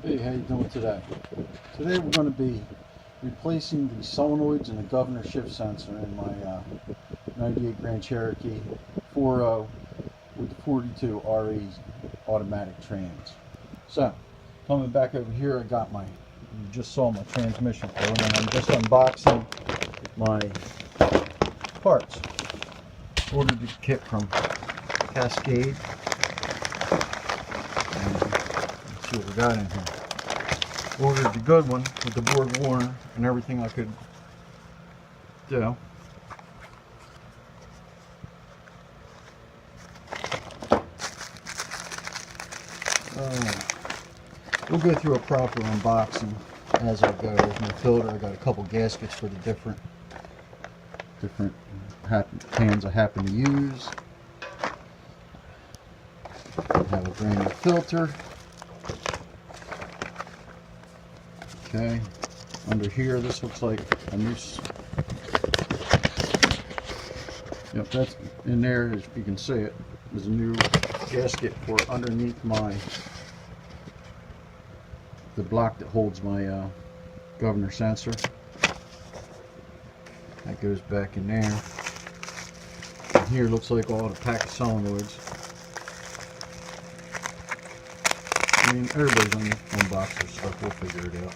Hey, how you doing today? Today we're going to be replacing the solenoids and the governor shift sensor in my 98 Grand Cherokee 4.0 with the 42 RE automatic trans. So, coming back over here, I got you just saw my transmission fluid, and I'm just unboxing my parts. Ordered the kit from Cascade. And let's see what we got in here. Ordered the good one with the board warner and everything I could do. We'll go through a proper unboxing as I go. With my filter, I got a couple gaskets for the different pans I happen to use. I have a brand new filter. Okay, under here, this looks like a new. Yep, that's in there. As you can see, it is a new gasket for underneath the block that holds my governor sensor. That goes back in there. And here looks like all the pack of solenoids. I mean, everybody's unboxed their stuff. We'll figure it out.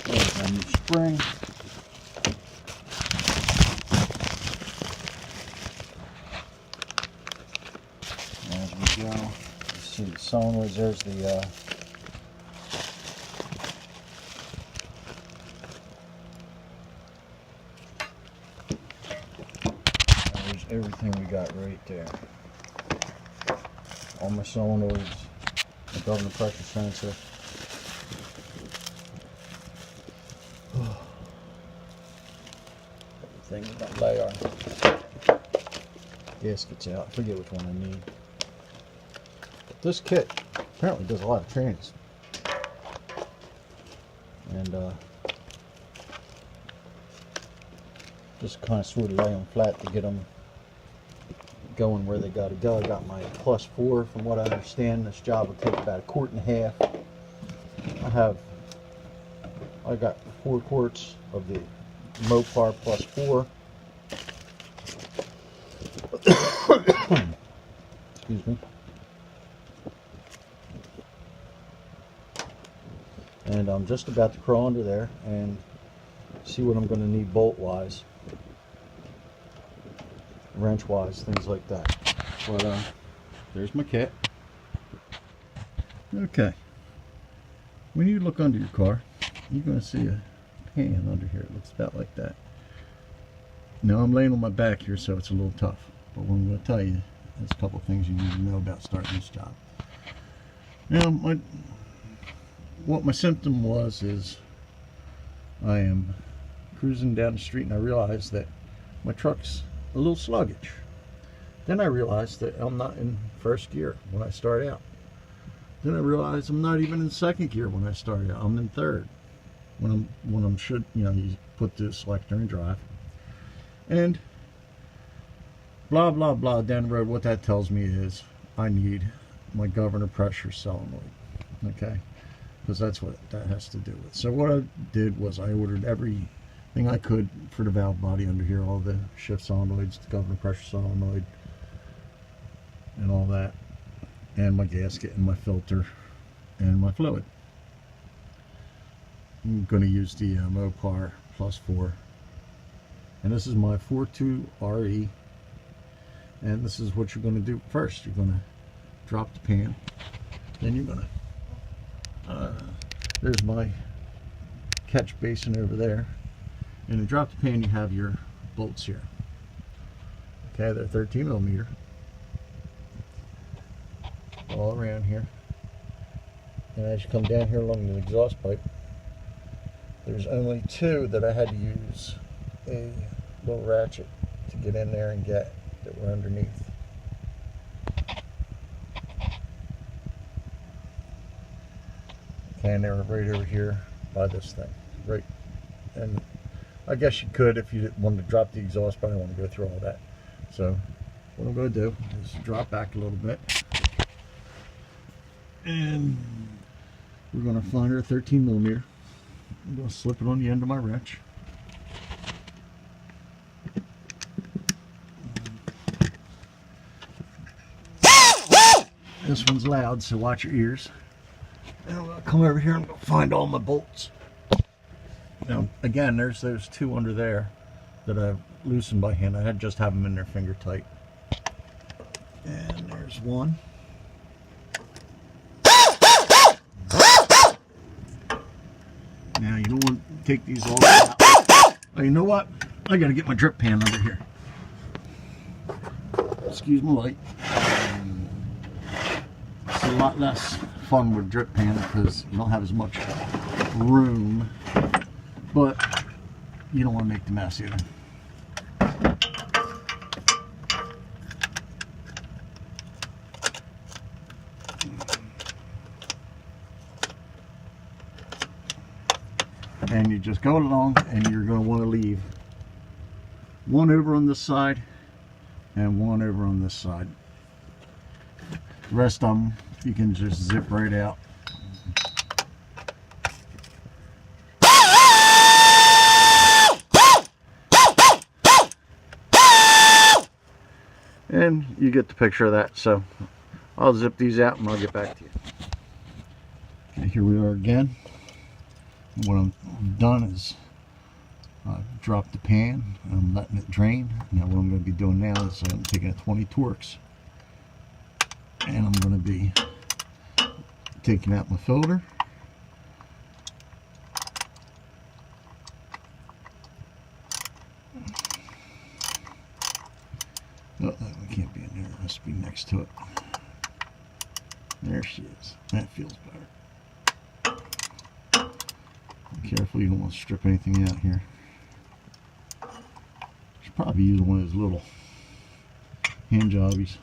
There's my new spring. As we go, you see the solenoids. There's the there's everything we got right there. All my solenoids, the governor pressure sensor. Everything we got lay our gaskets out. I forget which one I need. But this kit apparently does a lot of trans. And just kind of sort of lay them flat to get them going where they got to go. I got my +4. From what I understand, this job will take about 1.5 quarts. I got 4 quarts of the Mopar +4. Excuse me. And I'm just about to crawl under there and see what I'm going to need bolt-wise, wrench-wise, things like that. But there's my kit. Okay. When you look under your car, you're going to see a pan under here. It looks about like that. Now I'm laying on my back here, so it's a little tough. But what I'm going to tell you, there's a couple things you need to know about starting this job. Now, what my symptom was is I am cruising down the street and I realized that my truck's a little sluggish. Then I realized that I'm not in first gear when I start out. Then I realized I'm not even in second gear when I start out. I'm in third when I'm should, you put the selector in drive. And blah blah blah down the road. What that tells me is I need my governor pressure solenoid. Okay, because that's what that has to do with. So what I did was I ordered everything I could for the valve body under here, all the shift solenoids, the governor pressure solenoid, and all that, and my gasket and my filter and my fluid. I'm going to use the Mopar +4, and this is my 42 RE. And this is what you're going to do first. You're going to drop the pan, then you're going to there's my catch basin over there, and to drop the pan you have your bolts here. Okay, they're 13mm all around here, and as you come down here along the exhaust pipe, there's only 2 that I had to use a little ratchet to get in there and get that were underneath. Okay, and they were right over here by this thing, right, and I guess you could if you wanted to drop the exhaust, but I don't want to go through all that. So what I'm going to do is drop back a little bit, and we're going to find our 13 millimeter. I'm going to slip it on the end of my wrench. This one's loud, so watch your ears. And I'm going to come over here and I'm going to find all my bolts. Now, again, there's those two under there that I've loosened by hand. I just have them in there finger tight. And there's one. Now, you don't want to take these all the way out. Oh, you know what? I got to get my drip pan under here. Excuse my light. It's a lot less fun with drip pan because you don't have as much room, but you don't want to make the mess either. And you just go along, and you're going to want to leave one over on this side and one over on this side. The rest of them you can just zip right out. And you get the picture of that. So I'll zip these out and I'll get back to you. Okay, here we are again. What I've done is I've dropped the pan and I'm letting it drain. Now what I'm going to be doing now is I'm taking a 20 Torx and I'm going to be taking out my filter. Oh, that one can't be in there. It has to be next to it. There she is. That feels better. Be careful, you don't want to strip anything out here. Should probably use one of those little hand jobbies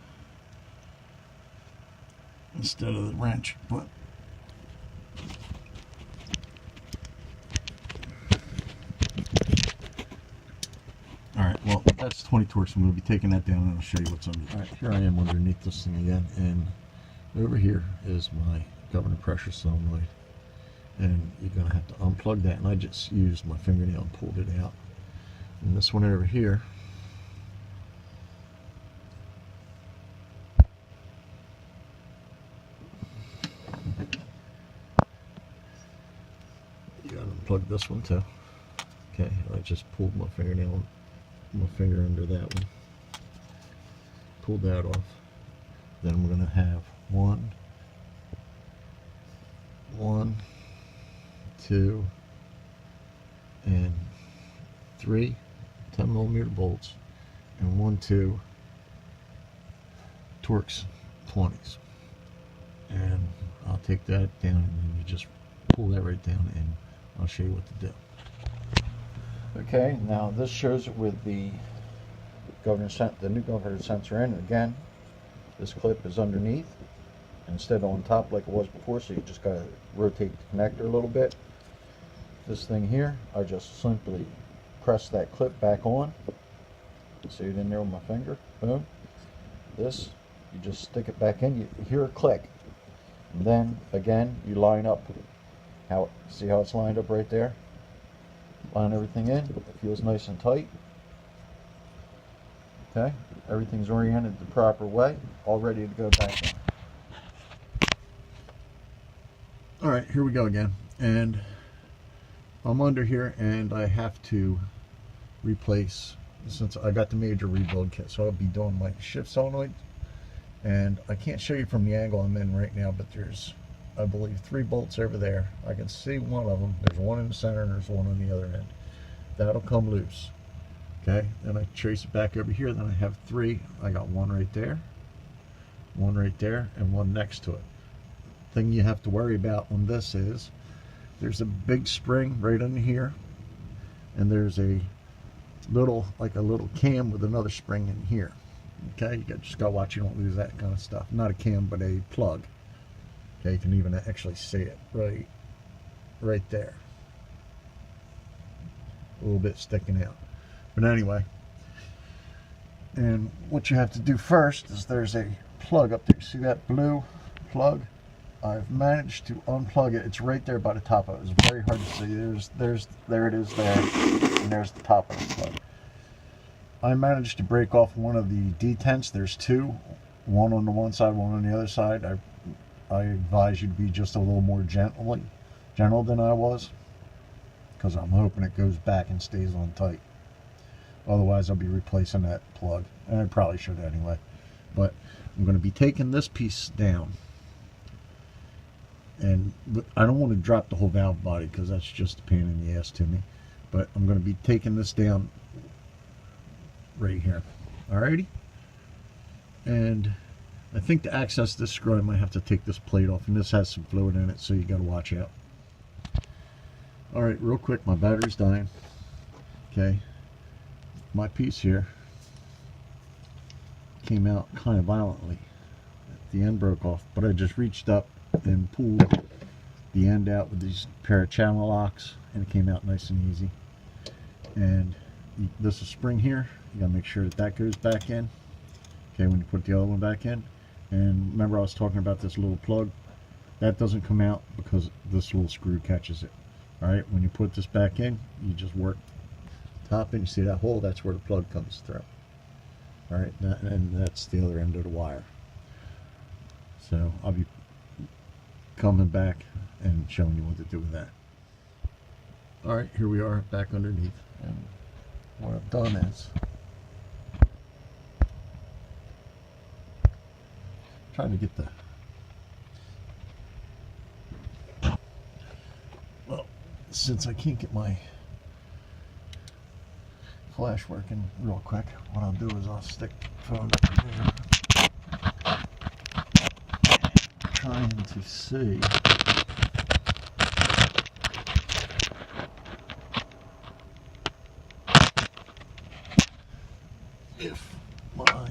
instead of the wrench, but alright, well, that's 20 Torx. I'm going to be taking that down and I'll show you what's under. Alright, here I am underneath this thing again, and over here is my governor pressure solenoid, and you're going to have to unplug that, and I just used my fingernail and pulled it out. And this one over here, you got to unplug this one too. Okay, I just pulled my fingernail, my finger under that one, pulled that off. Then we're going to have one, 2, and 3 10mm bolts, and 1, 2 Torx 20s. And I'll take that down, and then you just pull that right down, and I'll show you what to do. Okay, now this shows it with the new governor sensor in. Again, this clip is underneath instead of on top like it was before, so you just got to rotate the connector a little bit. This thing here, I just simply press that clip back on. See it in there with my finger. Boom. This, you just stick it back in. You hear a click. And then again, you line up. See how it's lined up right there? Line everything in. It feels nice and tight. Okay, everything's oriented the proper way, all ready to go back on. Alright, here we go again. And I'm under here, and I have to replace, since I got the major rebuild kit, so I'll be doing my shift solenoid. And I can't show you from the angle I'm in right now, but there's, I believe, 3 bolts over there. I can see one of them. There's one in the center and there's one on the other end. That'll come loose. Okay, then I trace it back over here. Then I have 3. I got one right there, and one next to it. Thing you have to worry about on this is there's a big spring right under here, and there's a little, like a little cam with another spring in here. Okay, you just gotta watch you don't lose that kind of stuff. Not a cam, but a plug. Okay, you can even actually see it right there. a little bit sticking out. But anyway, and what you have to do first is there's a plug up there. See that blue plug? I've managed to unplug it. It's right there by the top of it. It's very hard to see. There it is there, and there's the top of the plug. I managed to break off one of the detents. There's two, one on the one side, one on the other side. I advise you to be just a little more gentle than I was, because I'm hoping it goes back and stays on tight. Otherwise, I'll be replacing that plug, and I probably should anyway. But I'm going to be taking this piece down, and I don't want to drop the whole valve body because that's just a pain in the ass to me. But I'm going to be taking this down right here. Alrighty, and I think to access this screw I might have to take this plate off, and this has some fluid in it, so you got to watch out. Alright, real quick, my battery's dying. Okay, my piece here came out kind of violently. The end broke off, but I just reached up and pulled the end out with these pair of channel locks, and it came out nice and easy. And this is spring here. You gotta make sure that that goes back in. Okay, when you put the other one back in. And remember I was talking about this little plug? That doesn't come out because this little screw catches it. Alright, when you put this back in, you just work top in. You see that hole? That's where the plug comes through. Alright, and that's the other end of the wire. So I'll be coming back and showing you what to do with that. Alright, here we are back underneath. And what I've done is trying to get the, well, since I can't get my flash working real quick, what I'll do is I'll stick the phone up there, trying to see if my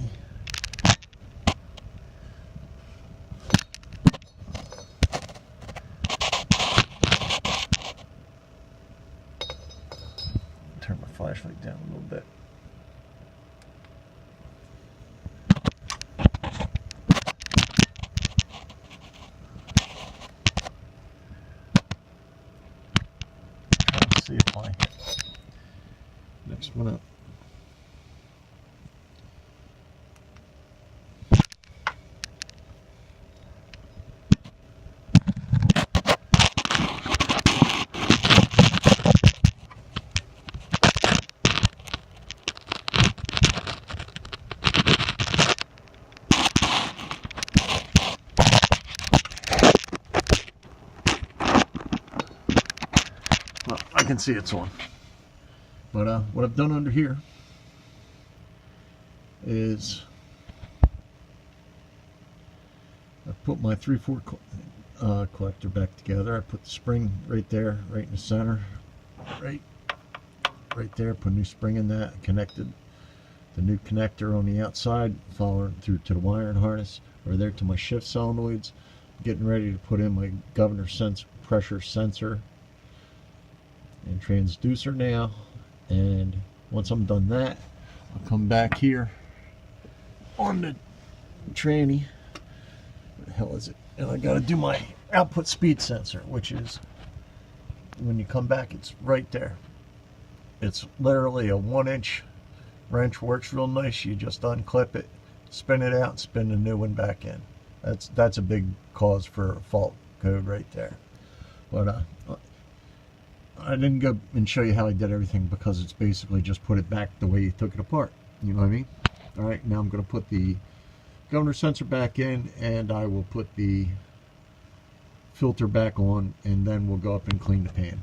turn my flashlight down a little bit. Trying to see if my next one up. Well, I can see it's on. But what I've done under here is I've put my 3/4 collector back together. I put the spring right there, right in the center, right there. Put a new spring in that. Connected the new connector on the outside, following through to the wiring harness, or there to my shift solenoids. Getting ready to put in my governor pressure sensor and transducer now. And once I'm done that, I'll come back here on the tranny. What the hell is it? And I got to do my output speed sensor, which is, when you come back, it's right there. It's literally a 1-inch wrench. Works real nice. You just unclip it, spin it out, and spin the new one back in. That's a big cause for fault code right there. But I didn't go and show you how I did everything because it's basically just put it back the way you took it apart. You know what I mean? Alright, now I'm going to put the governor sensor back in, and I will put the filter back on, and then we'll go up and clean the pan.